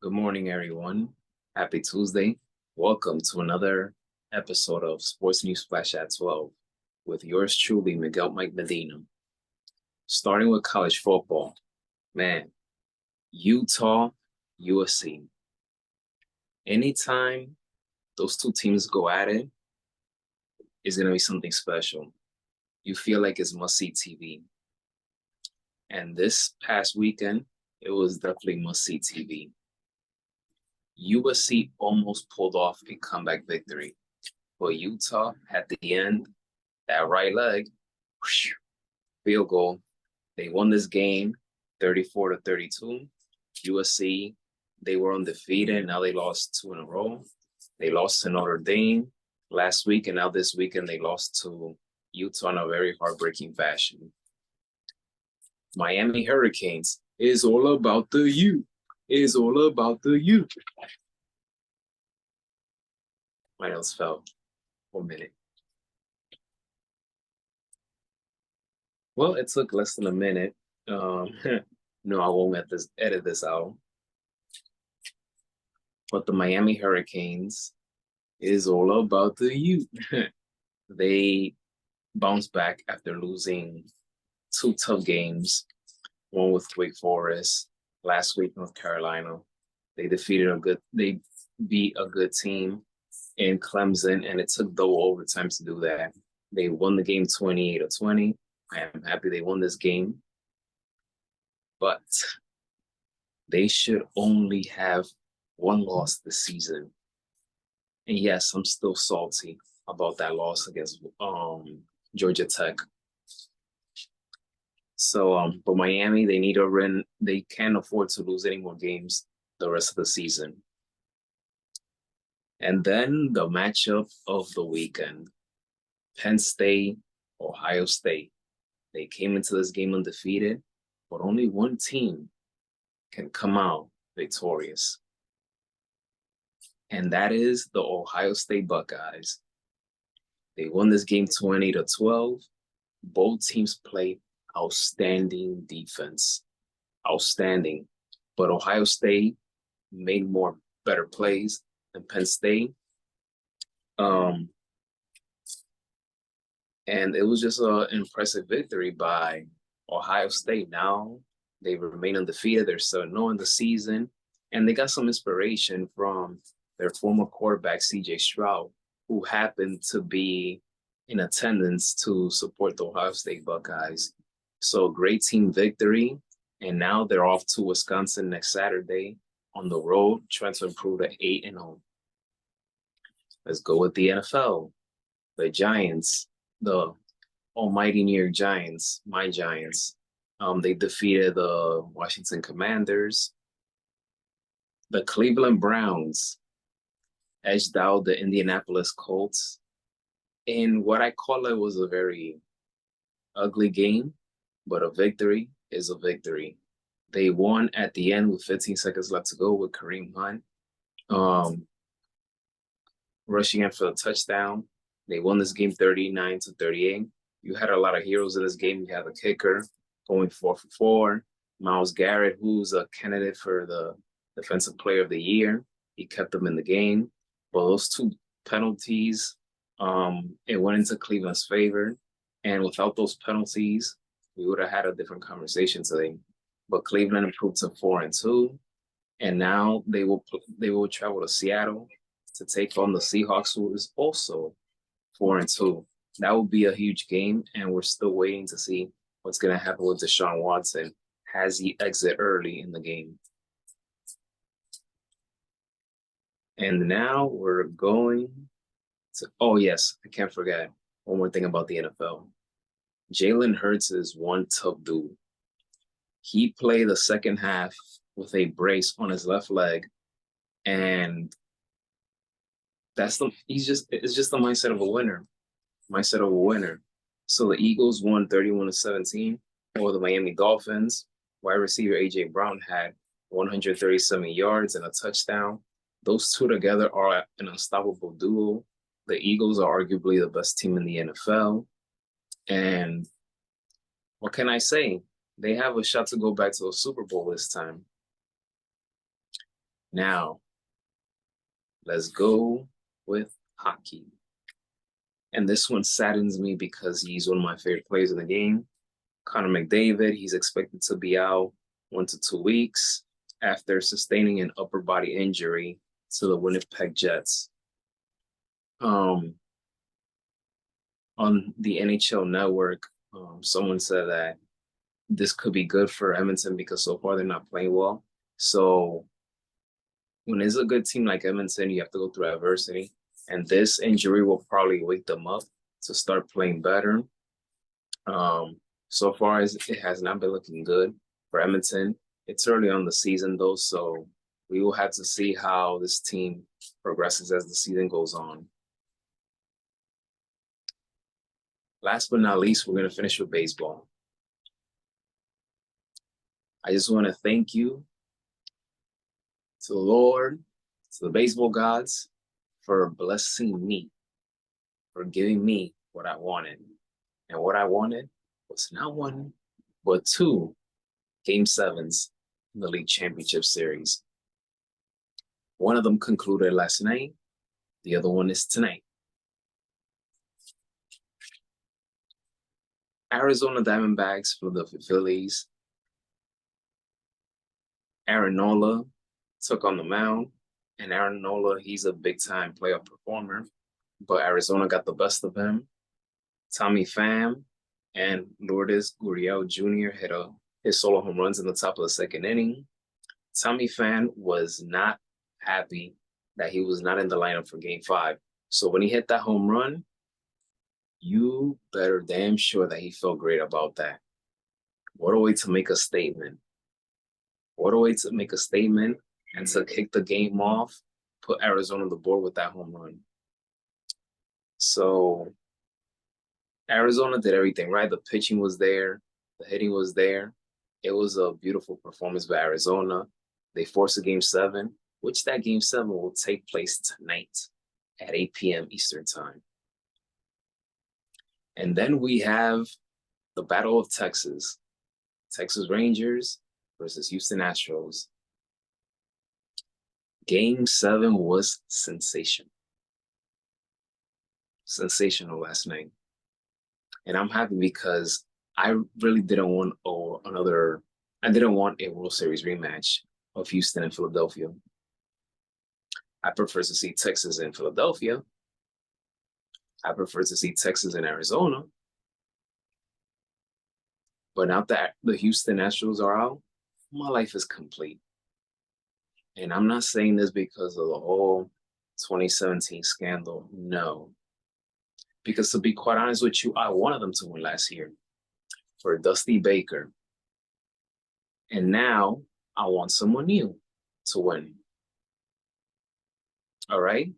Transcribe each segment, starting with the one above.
Good morning, everyone. Happy Tuesday. Welcome to another episode of Sports News Flash at 12 with yours truly, Miguel Mike Medina. Starting with college football, man, Utah, USC. Anytime those two teams go at it, it's going to be something special. You feel like it's must-see TV. And this past weekend, it was definitely must-see TV. USC almost pulled off a comeback victory, but Utah at the end, that right leg, field goal. They won this game 34-32. USC, they were undefeated. Now they lost 2 in a row. They lost to Notre Dame last week, and now this weekend they lost to Utah in a very heartbreaking fashion. Miami Hurricanes is all about the U. Is all about the U. My nose fell for a minute. Well, it took less than a minute. No, I won't edit this out. But the Miami Hurricanes is all about the U. They bounced back after losing 2 tough games, one with Wake Forest, last week North Carolina. They beat a good team in Clemson, and it took double overtime to do that. They won the game 28-20. I am happy they won this game, but they should only have 1 loss this season. And yes, I'm still salty about that loss against Georgia Tech. So, but Miami, they need a win. They can't afford to lose any more games the rest of the season. And then the matchup of the weekend, Penn State, Ohio State. They came into this game undefeated, but only one team can come out victorious. And that is the Ohio State Buckeyes. They won this game 20-12. Both teams played outstanding defense. Outstanding. But Ohio State made better plays than Penn State. And it was just an impressive victory by Ohio State. Now they remain undefeated. They're 7-0 in the season. And they got some inspiration from their former quarterback, C.J. Stroud, who happened to be in attendance to support the Ohio State Buckeyes. So great team victory. And now they're off to Wisconsin next Saturday on the road, trying to improve to 8-0. Let's go with the NFL. The Giants, the almighty New York Giants, my Giants. They defeated the Washington Commanders. The Cleveland Browns edged out the Indianapolis Colts in what I call it was a very ugly game, but a victory is a victory. They won at the end with 15 seconds left to go with Kareem Hunt rushing in for the touchdown. They won this game 39-38. You had a lot of heroes in this game. You had the kicker going 4 for 4. Myles Garrett, who's a candidate for the Defensive Player of the Year. He kept them in the game. But those 2 penalties, it went into Cleveland's favor. And without those penalties, we would have had a different conversation today. But Cleveland improved to 4-2. And now they will travel to Seattle to take on the Seahawks, who is also 4-2. That would be a huge game, and we're still waiting to see what's going to happen with Deshaun Watson. Has he exit early in the game? And now we're going to, oh yes, I can't forget one more thing about the NFL. Jalen Hurts is one tough dude. He played the second half with a brace on his left leg, and it's just the mindset of a winner. So the Eagles won 31-17 over the Miami Dolphins. Wide receiver A.J. Brown had 137 yards and a touchdown. Those 2 together are an unstoppable duo. The Eagles are arguably the best team in the NFL. And what can I say? They have a shot to go back to a Super Bowl this time. Now, let's go with hockey. And this one saddens me because he's one of my favorite players in the game. Connor McDavid, he's expected to be out 1 to 2 weeks after sustaining an upper body injury to the Winnipeg Jets. On the NHL Network, someone said that this could be good for Edmonton because so far they're not playing well. So when it's a good team like Edmonton, you have to go through adversity. And this injury will probably wake them up to start playing better. So far as it has not been looking good for Edmonton. It's early on the season though, so we will have to see how this team progresses as the season goes on. Last but not least, we're going to finish with baseball. I just want to thank you to the Lord, to the baseball gods, for blessing me, for giving me what I wanted. And what I wanted was not one, but 2 Game 7s in the League Championship Series. One of them concluded last night. The other one is tonight. Arizona Diamondbacks, Philadelphia Phillies. Aaron Nola took on the mound. And Aaron Nola, he's a big-time playoff performer. But Arizona got the best of him. Tommy Pham and Lourdes Gurriel Jr. hit his solo home runs in the top of the 2nd inning. Tommy Pham was not happy that he was not in the lineup for Game 5. So when he hit that home run, you better damn sure that he felt great about that. What a way to make a statement. What a way to make a statement and to kick the game off, put Arizona on the board with that home run. So Arizona did everything right. The pitching was there. The hitting was there. It was a beautiful performance by Arizona. They forced a Game 7, which that Game 7 will take place tonight at 8 p.m. Eastern Time. And then we have the Battle of Texas. Texas Rangers versus Houston Astros. Game 7 was sensational. Sensational last night. And I'm happy because I really didn't want I didn't want a World Series rematch of Houston and Philadelphia. I prefer to see Texas and Philadelphia. I prefer to see Texas and Arizona. But now that the Houston Astros are out, my life is complete. And I'm not saying this because of the whole 2017 scandal. No. Because to be quite honest with you, I wanted them to win last year for Dusty Baker. And now I want someone new to win. All right?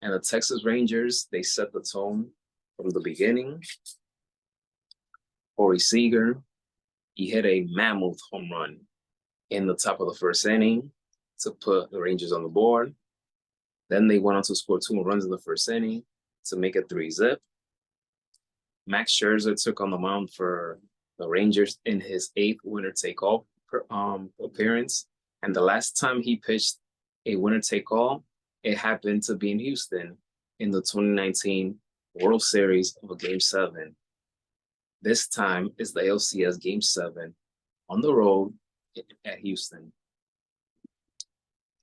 And the Texas Rangers, they set the tone from the beginning. Corey Seager, he hit a mammoth home run in the top of the 1st inning to put the Rangers on the board. Then they went on to score 2 runs in the 1st inning to make it 3-zip. Max Scherzer took on the mound for the Rangers in his 8th winner-take-all appearance. And the last time he pitched a winner-take-all, it happened to be in Houston in the 2019 World Series of a Game 7. This time is the LCS Game 7 on the road at Houston.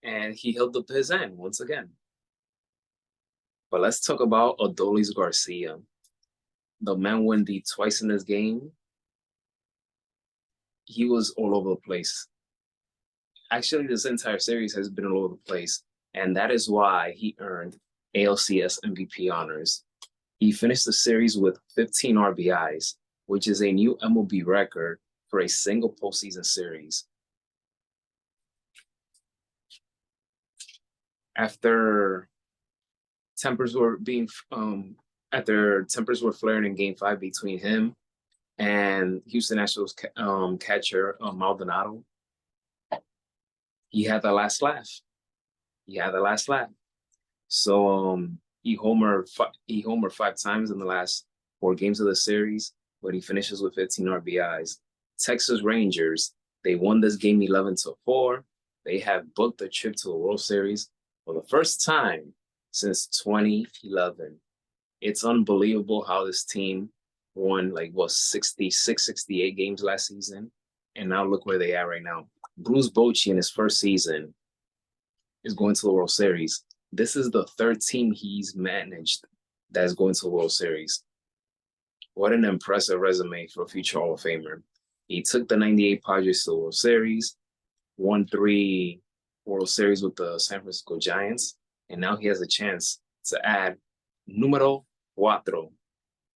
And he held up his end once again. But let's talk about Adolis Garcia. The man went deep twice in this game. He was all over the place. Actually, this entire series has been all over the place. And that is why he earned ALCS MVP honors. He finished the series with 15 RBIs, which is a new MLB record for a single postseason series. After tempers were flaring in Game 5 between him and Houston Astros catcher Maldonado, he had the last laugh. So he homered 5 times in the last 4 games of the series, but he finishes with 15 RBIs. Texas Rangers, they won this game 11-4. They have booked a trip to the World Series for the first time since 2011. It's unbelievable how this team won 66, 68 games last season. And now look where they are right now. Bruce Bochy in his first season is going to the World Series. This is the third team he's managed that is going to the World Series. What an impressive resume for a future Hall of Famer. He took the 98 Padres to the World Series, won 3 World Series with the San Francisco Giants, and now he has a chance to add numero cuatro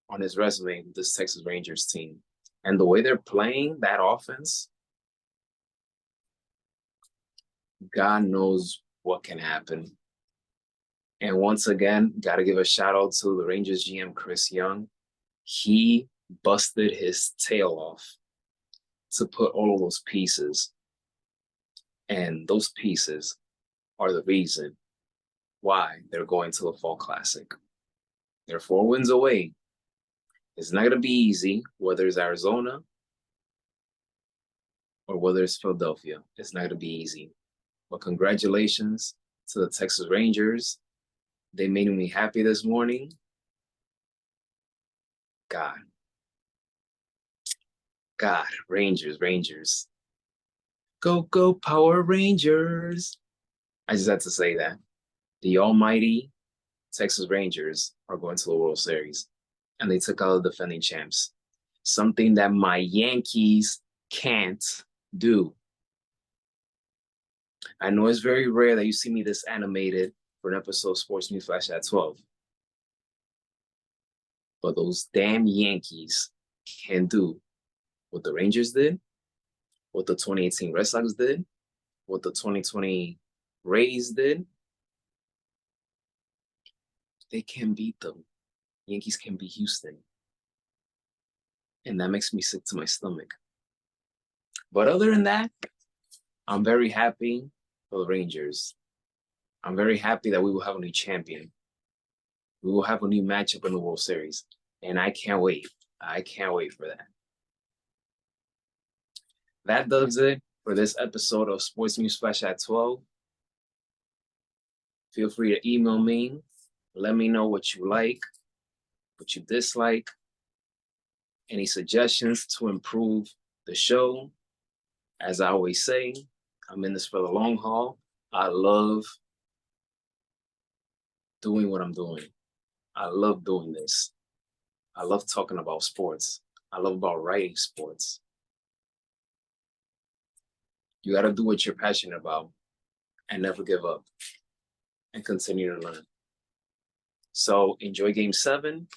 on his resume with this Texas Rangers team. And the way they're playing that offense, God knows what can happen. And once again, got to give a shout out to the Rangers GM, Chris Young. He busted his tail off to put all of those pieces. And those pieces are the reason why they're going to the Fall Classic. They're 4 wins away. It's not going to be easy, whether it's Arizona or whether it's Philadelphia. It's not going to be easy. But congratulations to the Texas Rangers. They made me happy this morning. God, Rangers. Go, Power Rangers. I just had to say that. The almighty Texas Rangers are going to the World Series. And they took out the defending champs. Something that my Yankees can't do. I know it's very rare that you see me this animated for an episode of Sports News Flash at 12. But those damn Yankees can do what the Rangers did, what the 2018 Red Sox did, what the 2020 Rays did. They can beat them. Yankees can beat Houston. And that makes me sick to my stomach. But other than that, I'm very happy for the Rangers. I'm very happy that we will have a new champion. We will have a new matchup in the World Series. And I can't wait. I can't wait for that. That does it for this episode of Sports News Flash at 12. Feel free to email me. Let me know what you like, what you dislike, any suggestions to improve the show. As I always say, I'm in this for the long haul. I love doing what I'm doing. I love doing this. I love talking about sports. I love about writing sports. You got to do what you're passionate about and never give up and continue to learn. So enjoy Game 7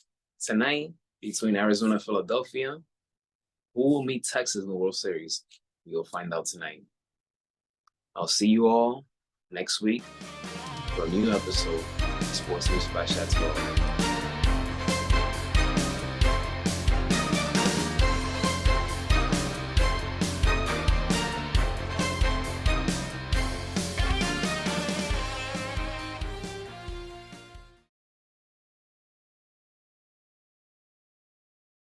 tonight between Arizona and Philadelphia. Who will meet Texas in the World Series? You'll find out tonight. I'll see you all next week for a new episode of Sports News Flash at 12.